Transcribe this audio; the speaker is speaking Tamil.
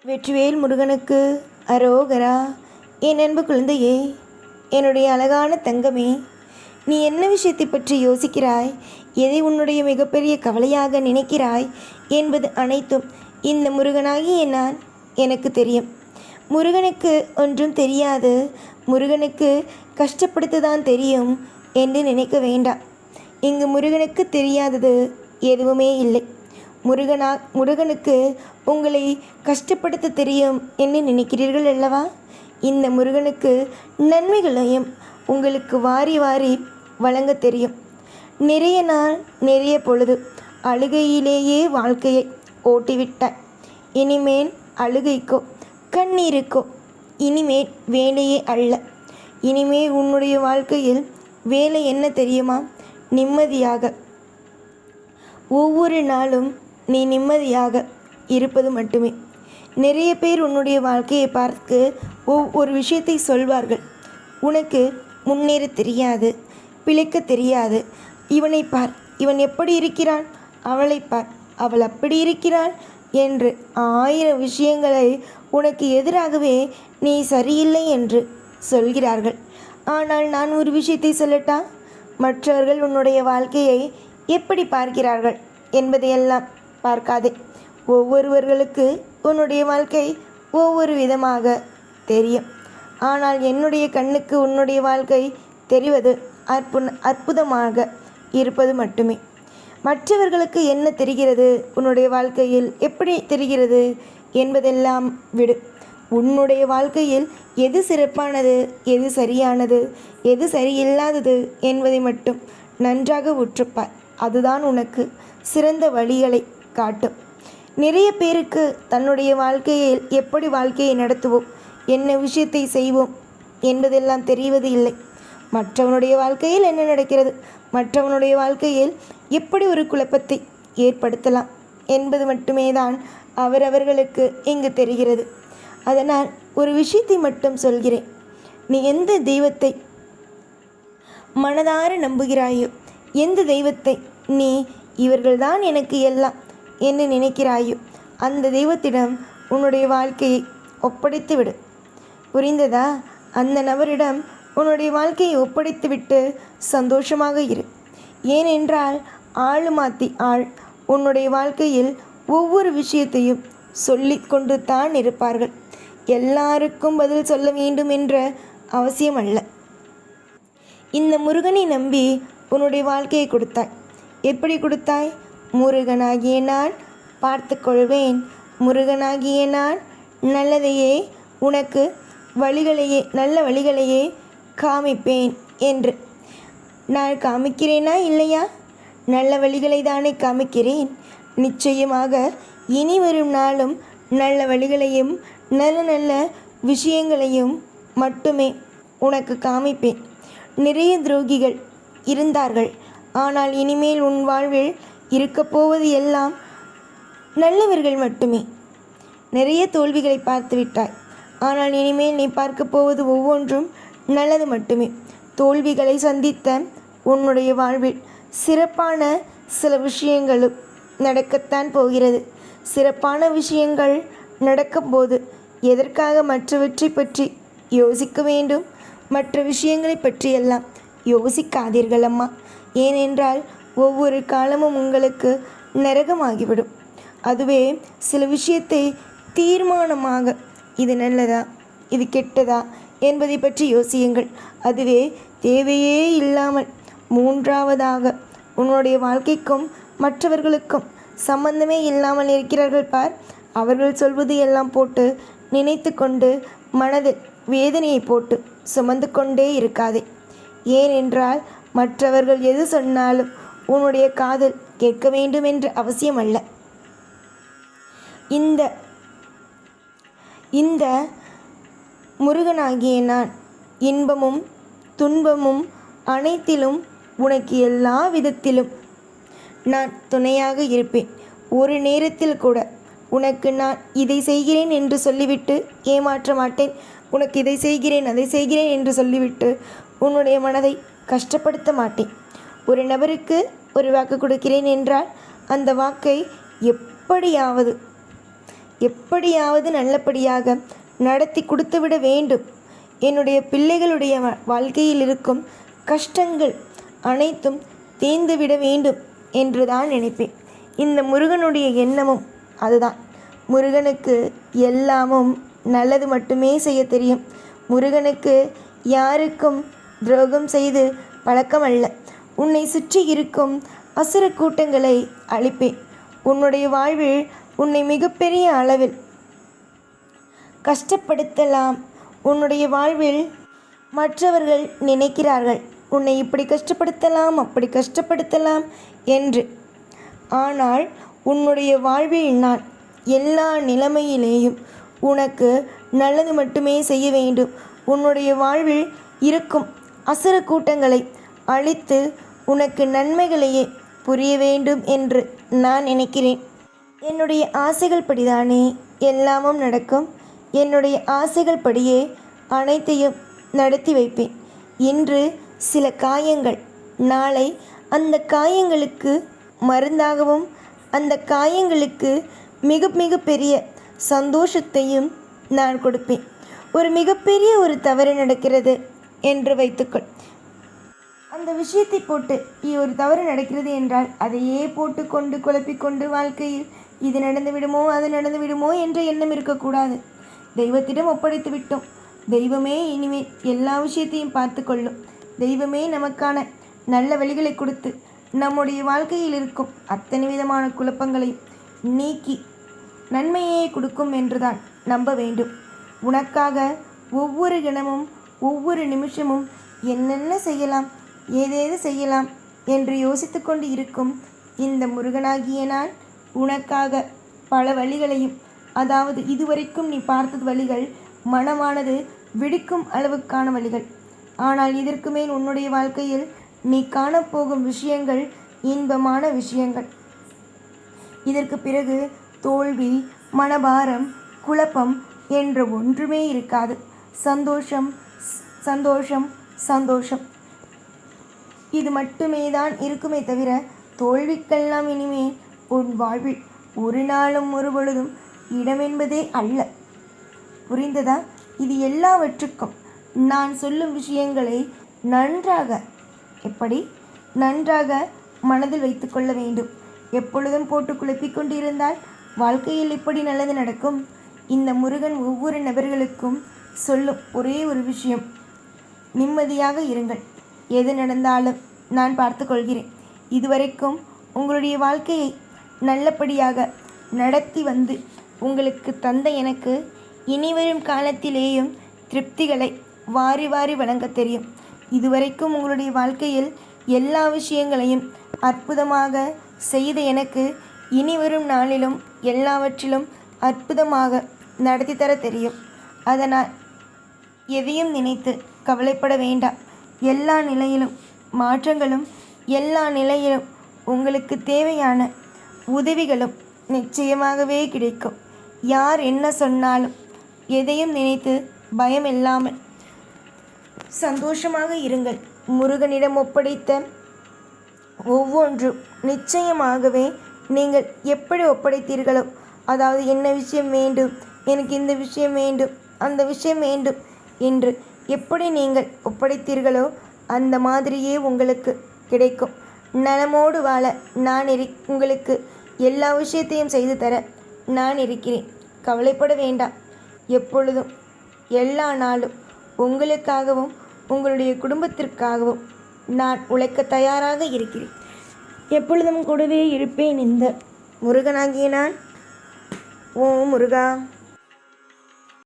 வெற்றிவேல் முருகனுக்கு அரோகரா. என் அன்பு குழந்தையே, என்னுடைய அழகான தங்கமே, நீ என்ன விஷயத்தை பற்றி யோசிக்கிறாய், எதை உன்னுடைய மிகப்பெரிய கவலையாக நினைக்கிறாய் என்பது அனைத்தும் இந்த முருகனாகிய நான் எனக்கு தெரியும். முருகனுக்கு ஒன்றும் தெரியாது, முருகனுக்கு கஷ்டப்படுத்ததான் தெரியும் என்று நினைக்க வேண்டாம். இங்கு முருகனுக்கு தெரியாதது எதுவுமே இல்லை. முருகனுக்கு உங்களை கஷ்டப்படுத்த தெரியும் என்று நினைக்கிறீர்கள் அல்லவா? இந்த முருகனுக்கு நன்மைகளையும் உங்களுக்கு வாரி வாரி வழங்க தெரியும். நிறைய நாள் நிறைய பொழுது அழுகையிலேயே வாழ்க்கையை ஓட்டிவிட்டாய். இனிமேல் அழுகைக்கோ கண்ணீருக்கோ இனிமேல் வேலையே அல்ல. இனிமேல் உன்னுடைய வாழ்க்கையில் வேலை என்ன தெரியுமா? நிம்மதியாக ஒவ்வொரு நாளும் நீ நிம்மதியாக இருப்பது மட்டுமே. நிறைய பேர் உன்னுடைய வாழ்க்கையை பார்த்து ஒவ்வொரு விஷயத்தை சொல்வார்கள். உனக்கு முன்னேற தெரியாது, பிழைக்க தெரியாது, இவனை பார், இவன் எப்படி இருக்கிறான், அவளை பார், அவள் அப்படி இருக்கிறாள் என்று 1000 விஷயங்களை உனக்கு எதிராகவே நீ சரியில்லை என்று சொல்கிறார்கள். ஆனால் நான் ஒரு விஷயத்தை சொல்லட்டா? மற்றவர்கள் உன்னுடைய வாழ்க்கையை எப்படி பார்க்கிறார்கள் என்பதையெல்லாம் பார்க்காதே. ஒவ்வொருவர்களுக்கு உன்னுடைய வாழ்க்கை ஒவ்வொரு விதமாக தெரியும். ஆனால் என்னுடைய கண்ணுக்கு உன்னுடைய வாழ்க்கை தெரிவது அற்புதமாக இருப்பது மட்டுமே. மற்றவர்களுக்கு என்ன தெரிகிறது, உன்னுடைய வாழ்க்கையில் எப்படி தெரிகிறது என்பதெல்லாம் விடு. உன்னுடைய வாழ்க்கையில் எது சிறப்பானது, எது சரியானது, எது சரியில்லாதது என்பதை மட்டும் நன்றாக உற்றுப்பார். அதுதான் உனக்கு சிறந்த வழிகளை காட்டும். நிறைய பேருக்கு தன்னுடைய வாழ்க்கையில் எப்படி வாழ்க்கையை நடத்துவோம், என்ன விஷயத்தை செய்வோம் என்பதெல்லாம் தெரிவது இல்லை. மற்றவனுடைய வாழ்க்கையில் என்ன நடக்கிறது, மற்றவனுடைய வாழ்க்கையில் எப்படி ஒரு குழப்பத்தை ஏற்படுத்தலாம் என்பது மட்டுமே தான் அவரவர்களுக்கு இங்கு தெரிகிறது. அதனால் ஒரு விஷயத்தை மட்டும் சொல்கிறேன். நீ எந்த தெய்வத்தை மனதார நம்புகிறாயோ, எந்த தெய்வத்தை நீ இவர்கள்தான் எனக்கு எல்லாம் என்று நினைக்கிறாயோ, அந்த தெய்வத்திடம் உன்னுடைய வாழ்க்கையை ஒப்படைத்து விடு. புரிந்ததா? அந்த நபரிடம் உன்னுடைய வாழ்க்கையை ஒப்படைத்துவிட்டு சந்தோஷமாக இரு. ஏனென்றால் ஆள் மாற்றி ஆள் உன்னுடைய வாழ்க்கையில் ஒவ்வொரு விஷயத்தையும் சொல்லி கொண்டு தான் இருப்பார்கள். எல்லாருக்கும் பதில் சொல்ல வேண்டும் என்ற அவசியம் அல்ல. இந்த முருகனை நம்பி உன்னுடைய வாழ்க்கையை கொடுத்தாய். எப்படி கொடுத்தாய்? முருகனாகிய நான் பார்த்து கொள்வேன், முருகனாகிய நான் நல்லதையே உனக்கு வழிகளையே நல்ல வழிகளையே காமிப்பேன் என்று. நான் காமிக்கிறேனா இல்லையா? நல்ல வழிகளை தானே காமிக்கிறேன். நிச்சயமாக இனி வரும் நாளும் நல்ல வழிகளையும் நல்ல நல்ல விஷயங்களையும் மட்டுமே உனக்கு காமிப்பேன். நிறைய துரோகிகள் இருந்தார்கள், ஆனால் இனிமேல் உன் வாழ்வில் இருக்கப் போவது எல்லாம் நல்லவர்கள் மட்டுமே. நிறைய தோல்விகளை பார்த்து விட்டாய், ஆனால் இனிமேல் நீ பார்க்க போவது ஒவ்வொன்றும் நல்லது மட்டுமே. தோல்விகளை சந்தித்த உன்னுடைய வாழ்வில் சிறப்பான சில விஷயங்களும் நடக்கத்தான் போகிறது. சிறப்பான விஷயங்கள் நடக்கும்போது எதற்காக மற்றவற்றை பற்றி யோசிக்க வேண்டும்? மற்ற விஷயங்களை பற்றியெல்லாம் யோசிக்காதீர்கள் அம்மா. ஏனென்றால் ஒவ்வொரு காலமும் உங்களுக்கு நரகமாகிவிடும். அதுவே சில விஷயத்தை தீர்மானமாக இது நல்லதா இது கெட்டதா என்பதை பற்றி யோசியுங்கள். அதுவே தேவையே இல்லாமல் மூன்றாவதாக உன்னுடைய வாழ்க்கைக்கும் மற்றவர்களுக்கும் சம்பந்தமே இல்லாமல் இருக்கிறார்கள் பார். அவர்கள் சொல்வது எல்லாம் போட்டு நினைத்து கொண்டு மனதில் வேதனையை போட்டு சுமந்து கொண்டே இருக்காதே. ஏனென்றால் மற்றவர்கள் எது சொன்னாலும் உன்னுடைய காதில் கேட்க வேண்டும் என்ற அவசியம் அல்ல. இந்த முருகனாகிய நான் இன்பமும் துன்பமும் அனைத்திலும் உனக்கு எல்லா விதத்திலும் நான் துணையாக இருப்பேன். ஒரு நேரத்தில் கூட உனக்கு நான் இதை செய்கிறேன் என்று சொல்லிவிட்டு ஏமாற்ற மாட்டேன். உனக்கு இதை செய்கிறேன் அதை செய்கிறேன் என்று சொல்லிவிட்டு உன்னுடைய மனதை கஷ்டப்படுத்த மாட்டேன். ஒரு நபருக்கு ஒரு வாக்கு கொடுக்கிறேன் என்றால் அந்த வாக்கை எப்படியாவது நல்லபடியாக நடத்தி கொடுத்துவிட வேண்டும். என்னுடைய பிள்ளைகளுடைய வாழ்க்கையில் இருக்கும் கஷ்டங்கள் அனைத்தும் தீர்ந்துவிட வேண்டும் என்று தான் நினைப்பேன். இந்த முருகனுடைய எண்ணமும் அதுதான். முருகனுக்கு எல்லாமும் நல்லது மட்டுமே செய்ய தெரியும். முருகனுக்கு யாருக்கும் துரோகம் செய்து பழக்கமல்ல. உன்னை சுற்றி இருக்கும் அசுர கூட்டங்களை அழிப்பேன். உன்னுடைய வாழ்வில் உன்னை மிகப்பெரிய அளவில் கஷ்டப்படுத்தலாம். உன்னுடைய வாழ்வில் மற்றவர்கள் நினைக்கிறார்கள் உன்னை இப்படி கஷ்டப்படுத்தலாம் அப்படி கஷ்டப்படுத்தலாம் என்று. ஆனால் உன்னுடைய வாழ்வில் நான் எல்லா நிலைமையிலேயும் உனக்கு நல்லது மட்டுமே செய்ய வேண்டும். உன்னுடைய வாழ்வில் இருக்கும் அசுர கூட்டங்களை அழித்து உனக்கு நன்மைகளையே புரிய வேண்டும் என்று நான் நினைக்கிறேன். என்னுடைய ஆசைகள் படிதானே எல்லாமும் நடக்கும். என்னுடைய ஆசைகள் படியே அனைத்தையும் நடத்தி வைப்பேன். இன்று சில காயங்கள், நாளை அந்த காயங்களுக்கு மருந்தாகவும் அந்த காயங்களுக்கு மிக மிக பெரிய சந்தோஷத்தையும் நான் கொடுப்பேன். ஒரு மிகப்பெரிய ஒரு தவறு நடக்கிறது என்று வைத்துக்கொள். அந்த விஷயத்தை போட்டு ஒரு தவறு நடக்கிறது என்றால் அதையே போட்டுக்கொண்டு குழப்பிக்கொண்டு வாழ்க்கையில் இது நடந்து விடுமோ அது நடந்து விடுமோ என்ற எண்ணம் இருக்கக்கூடாது. தெய்வத்திடம் ஒப்படைத்து விட்டோம். தெய்வமே இனிமேல் எல்லா விஷயத்தையும் பார்த்து கொள்ளும். தெய்வமே நமக்கான நல்ல வழிகளை கொடுத்து நம்முடைய வாழ்க்கையில் இருக்கும் அத்தனை விதமான குழப்பங்களையும் நீக்கி நன்மையே கொடுக்கும் என்றுதான் நம்ப வேண்டும். உனக்காக ஒவ்வொரு கணமும் ஒவ்வொரு நிமிஷமும் என்னென்ன செய்யலாம் ஏதேது செய்யலாம் என்று யோசித்து கொண்டு இருக்கும் இந்த முருகனாகிய நான் உனக்காக பல வழிகளையும், அதாவது இதுவரைக்கும் நீ பார்த்தது வழிகள் மனமானது விடுக்கும் அளவுக்கான வழிகள். ஆனால் இதற்கு மேல் உன்னுடைய வாழ்க்கையில் நீ காணப்போகும் விஷயங்கள் இன்பமான விஷயங்கள். இதற்கு பிறகு தோல்வி, மனபாரம், குழப்பம் என்ற ஒன்றுமே இருக்காது. சந்தோஷம் சந்தோஷம் சந்தோஷம் இது மட்டுமே தான் இருக்குமே தவிர தோல்விக்கெல்லாம் இனிமேல் உன் வாழ்வில் ஒரு நாளும் ஒரு பொழுதும் இடமென்பதே அல்ல. புரிந்ததா? இது எல்லாவற்றுக்கும் நான் சொல்லும் விஷயங்களை நன்றாக மனதில் வைத்து கொள்ள வேண்டும். எப்பொழுதும் போட்டு குழப்பிக் கொண்டிருந்தால் வாழ்க்கையில் இப்படி நல்லது நடக்கும். இந்த முருகன் ஒவ்வொரு நபர்களுக்கும் சொல்லும் ஒரே ஒரு விஷயம், நிம்மதியாக இருங்கள். எது நடந்தாலும் நான் பார்த்து கொள்கிறேன். இதுவரைக்கும் உங்களுடைய வாழ்க்கையை நல்லபடியாக நடத்தி வந்து உங்களுக்கு தந்த எனக்கு இனிவரும் காலத்திலேயும் திருப்திகளை வாரி வாரி வழங்க தெரியும். இதுவரைக்கும் உங்களுடைய வாழ்க்கையில் எல்லா விஷயங்களையும் அற்புதமாக செய்த எனக்கு இனிவரும் நாளிலும் எல்லாவற்றிலும் அற்புதமாக நடத்தி தர தெரியும். அதனால் எதையும் நினைத்து கவலைப்பட வேண்டாம். எல்லா நிலையிலும் மாற்றங்களும், எல்லா நிலையிலும் உங்களுக்கு தேவையான உதவிகளும் நிச்சயமாகவே கிடைக்கும். யார் என்ன சொன்னாலும் எதையும் நினைத்து பயம் இல்லாமல் சந்தோஷமாக இருங்கள். முருகனிடம் ஒப்படைத்த ஒவ்வொன்றும் நிச்சயமாகவே நீங்கள் எப்படி ஒப்படைத்தீர்களோ, அதாவது என்ன விஷயம் வேண்டும், எனக்கு இந்த விஷயம் வேண்டும், அந்த விஷயம் வேண்டும் என்று எப்படி நீங்கள் ஒப்படைத்தீர்களோ அந்த மாதிரியே உங்களுக்கு கிடைக்கும். நலமோடு வாழ நான் உங்களுக்கு எல்லா விஷயத்தையும் செய்து தர நான் இருக்கிறேன். கவலைப்பட வேண்டாம். எப்பொழுதும் எல்லா நாளும் உங்களுக்காகவும் உங்களுடைய குடும்பத்திற்காகவும் நான் உழைக்க தயாராக இருக்கிறேன். எப்பொழுதும் கூடவே இருப்பேன் இந்த முருகனாகிய நான். ஓம் முருகா.